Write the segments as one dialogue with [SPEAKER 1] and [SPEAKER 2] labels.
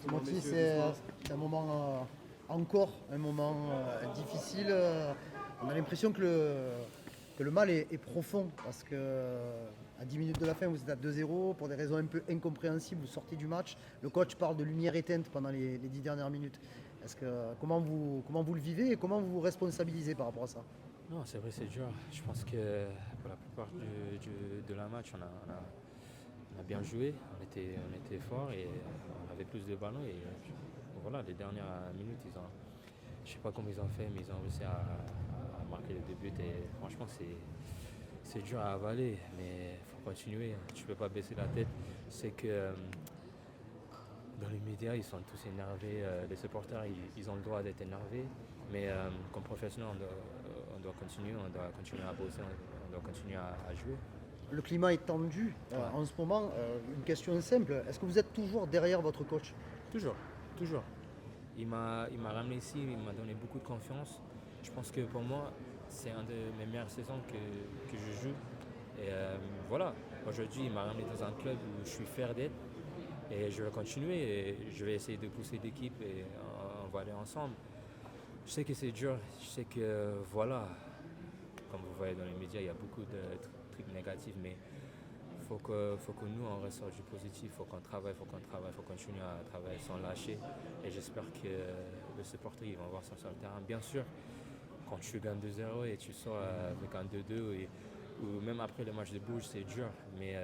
[SPEAKER 1] Timothy, c'est un moment encore un moment difficile. On a l'impression que le mal est profond parce que à 10 minutes de la fin, vous êtes à 2-0 pour des raisons un peu incompréhensibles. Vous sortez du match. Le coach parle de lumière éteinte pendant les 10 dernières minutes. Comment vous le vivez et comment vous vous responsabilisez par rapport à ça?
[SPEAKER 2] Non, c'est vrai, c'est dur. Je pense que pour la plupart de la match, on a bien joué, on était fort et on avait plus de ballons. Et voilà, les dernières minutes, je ne sais pas comment ils ont fait, mais ils ont réussi à marquer les deux buts. Et franchement, c'est dur à avaler, mais il faut continuer. Tu ne peux pas baisser la tête. C'est que dans les médias, ils sont tous énervés. Les supporters, ils ont le droit d'être énervés. Mais comme professionnel, on doit continuer à bosser, on doit continuer à jouer.
[SPEAKER 1] Le climat est tendu en ce moment. Une question simple, est-ce que vous êtes toujours derrière votre coach?
[SPEAKER 2] Toujours, toujours. Il m'a ramené ici, il m'a donné beaucoup de confiance. Je pense que pour moi, c'est une de mes meilleures saisons que je joue. Et voilà, aujourd'hui, il m'a ramené dans un club où je suis fier d'être. Et je vais continuer et je vais essayer de pousser l'équipe et on va aller ensemble. Je sais que c'est dur, je sais que voilà, comme vous voyez dans les médias, il y a beaucoup de trucs négatifs, mais faut que nous on ressort du positif, il faut qu'on travaille, il faut continuer à travailler sans lâcher. Et j'espère que les supporters ils vont voir ça sur le terrain. Bien sûr, quand tu gagnes 2-0 et tu sors avec un 2-2 ou même après le match de Bruges, c'est dur, mais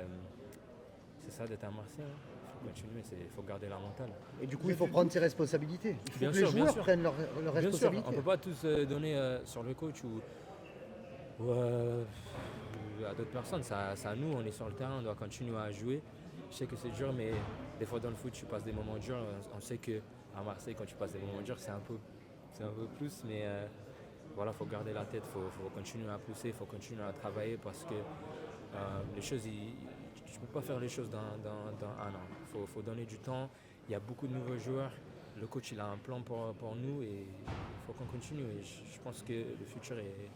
[SPEAKER 2] c'est ça d'être un Marseille. Il faut continuer, il faut garder la mentale.
[SPEAKER 1] Et du coup, il faut prendre ses responsabilités. Il faut
[SPEAKER 2] Bien
[SPEAKER 1] que
[SPEAKER 2] sûr,
[SPEAKER 1] les joueurs prennent leurs
[SPEAKER 2] bien sûr,
[SPEAKER 1] responsabilités.
[SPEAKER 2] on ne peut pas tous donner sur le coach ou à d'autres personnes. C'est à nous, on est sur le terrain, on doit continuer à jouer. Je sais que c'est dur, mais des fois dans le foot, tu passes des moments durs. On sait qu'à Marseille, quand tu passes des moments durs, c'est un peu plus, mais voilà, il faut garder la tête, il faut continuer à pousser, il faut continuer à travailler parce que les choses, tu ne peux pas faire les choses dans un an. Il faut donner du temps. Il y a beaucoup de nouveaux joueurs. Le coach il a un plan pour nous et il faut qu'on continue. Et je pense que le futur est.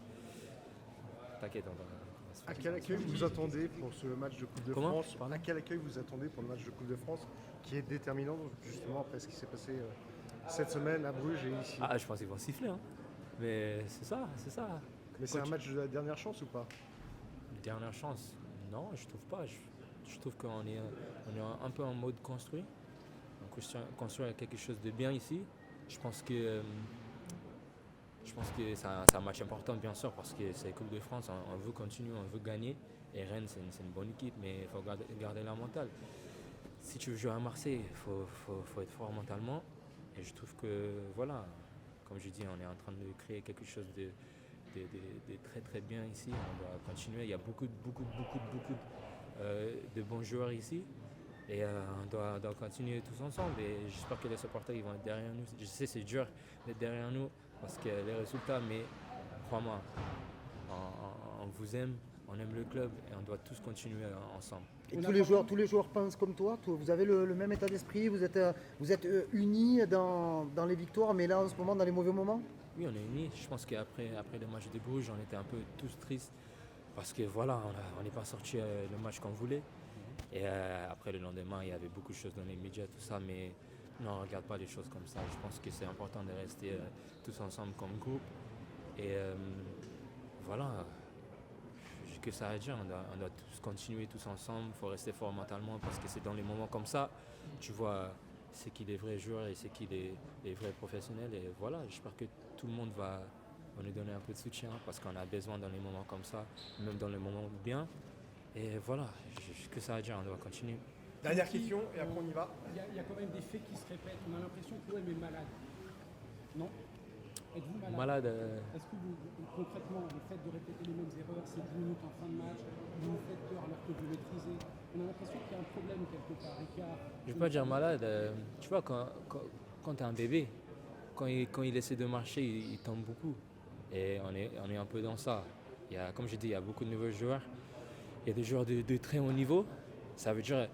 [SPEAKER 2] T'inquiète, on va se faire.
[SPEAKER 3] À quel accueil vous attendez pour ce match de Coupe de
[SPEAKER 2] Comment
[SPEAKER 3] France? À quel accueil vous attendez pour le match de Coupe de France qui est déterminant justement après ce qui s'est passé cette semaine à Bruges et ici?
[SPEAKER 2] Ah, je pense qu'ils vont siffler. Hein. Mais c'est ça, c'est ça.
[SPEAKER 3] Mais c'est un match de la dernière chance ou pas?
[SPEAKER 2] Dernière chance. Non, je trouve pas. Je trouve qu'on est un peu en mode construit. On construit quelque chose de bien ici. Je pense que c'est un match important, bien sûr, parce que c'est la Coupe de France. On veut continuer, on veut gagner. Et Rennes, c'est une bonne équipe, mais il faut garder la mentale. Si tu veux jouer à Marseille, il faut être fort mentalement. Et je trouve que, voilà, comme je dis, on est en train de créer quelque chose de très très bien ici. On doit continuer. Il y a beaucoup de bons joueurs ici. Et on doit continuer tous ensemble. Et j'espère que les supporters ils vont être derrière nous. Je sais c'est dur d'être derrière nous parce que les résultats, mais crois-moi, on vous aime, on aime le club et on doit tous continuer ensemble.
[SPEAKER 1] Et tous les joueurs pensent comme toi. Vous avez le même état d'esprit. Vous êtes unis dans les victoires, mais là en ce moment dans les mauvais moments.
[SPEAKER 2] Oui, on est unis. Je pense qu'après le match de Bruges, on était un peu tous tristes parce que voilà, on n'est pas sorti le match qu'on voulait. Et après le lendemain, il y avait beaucoup de choses dans les médias, tout ça, mais non, on ne regarde pas les choses comme ça. Je pense que c'est important de rester tous ensemble comme groupe. Et voilà, que ça à dire, on doit tous continuer tous ensemble, il faut rester fort mentalement parce que c'est dans les moments comme ça, tu vois c'est qui les vrais joueurs et c'est qui les vrais professionnels. Et voilà, j'espère que tout le monde va nous donner un peu de soutien parce qu'on a besoin dans les moments comme ça, même dans les moments bien. Et voilà, que ça à dire, on doit continuer.
[SPEAKER 3] Dernière question et après on y va.
[SPEAKER 4] Il y a quand même des faits qui se répètent. On a l'impression que l'OM est malade. Non? Êtes-vous malade? Est-ce que concrètement, le fait de répéter les mêmes erreurs, ces 10 minutes en fin de match, vous vous faites peur alors que vous maîtrisez? On a l'impression qu'il y a un problème quelque part.
[SPEAKER 2] Je ne veux pas dire malade. Tu vois, quand tu es un bébé, quand il essaie de marcher, il tombe beaucoup. Et on est un peu dans ça. Comme je dis, il y a beaucoup de nouveaux joueurs. Il y a des joueurs de très haut niveau. Ça veut dire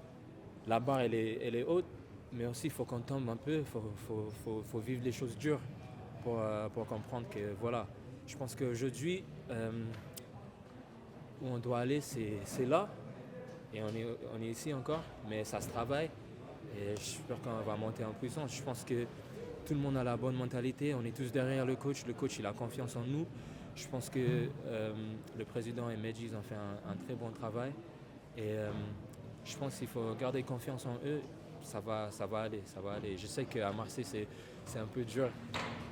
[SPEAKER 2] la barre elle est haute, mais aussi il faut qu'on tombe un peu, il faut vivre les choses dures pour comprendre que voilà. Je pense qu'aujourd'hui, où on doit aller, c'est là, et on est ici encore, mais ça se travaille. Et j'espère qu'on va monter en puissance. Je pense que tout le monde a la bonne mentalité. On est tous derrière le coach. Le coach, il a confiance en nous. Je pense que le président et Medji, ils ont fait un très bon travail. Et je pense qu'il faut garder confiance en eux. Ça va aller. Je sais qu'à Marseille, c'est un peu dur.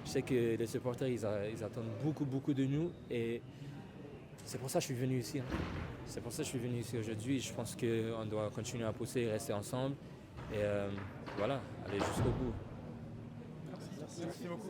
[SPEAKER 2] Je sais que les supporters, ils attendent beaucoup de nous. Et c'est pour ça que je suis venu ici. C'est pour ça que je suis venu ici aujourd'hui. Je pense qu'on doit continuer à pousser, rester ensemble. Et voilà, aller jusqu'au bout.
[SPEAKER 4] Merci beaucoup.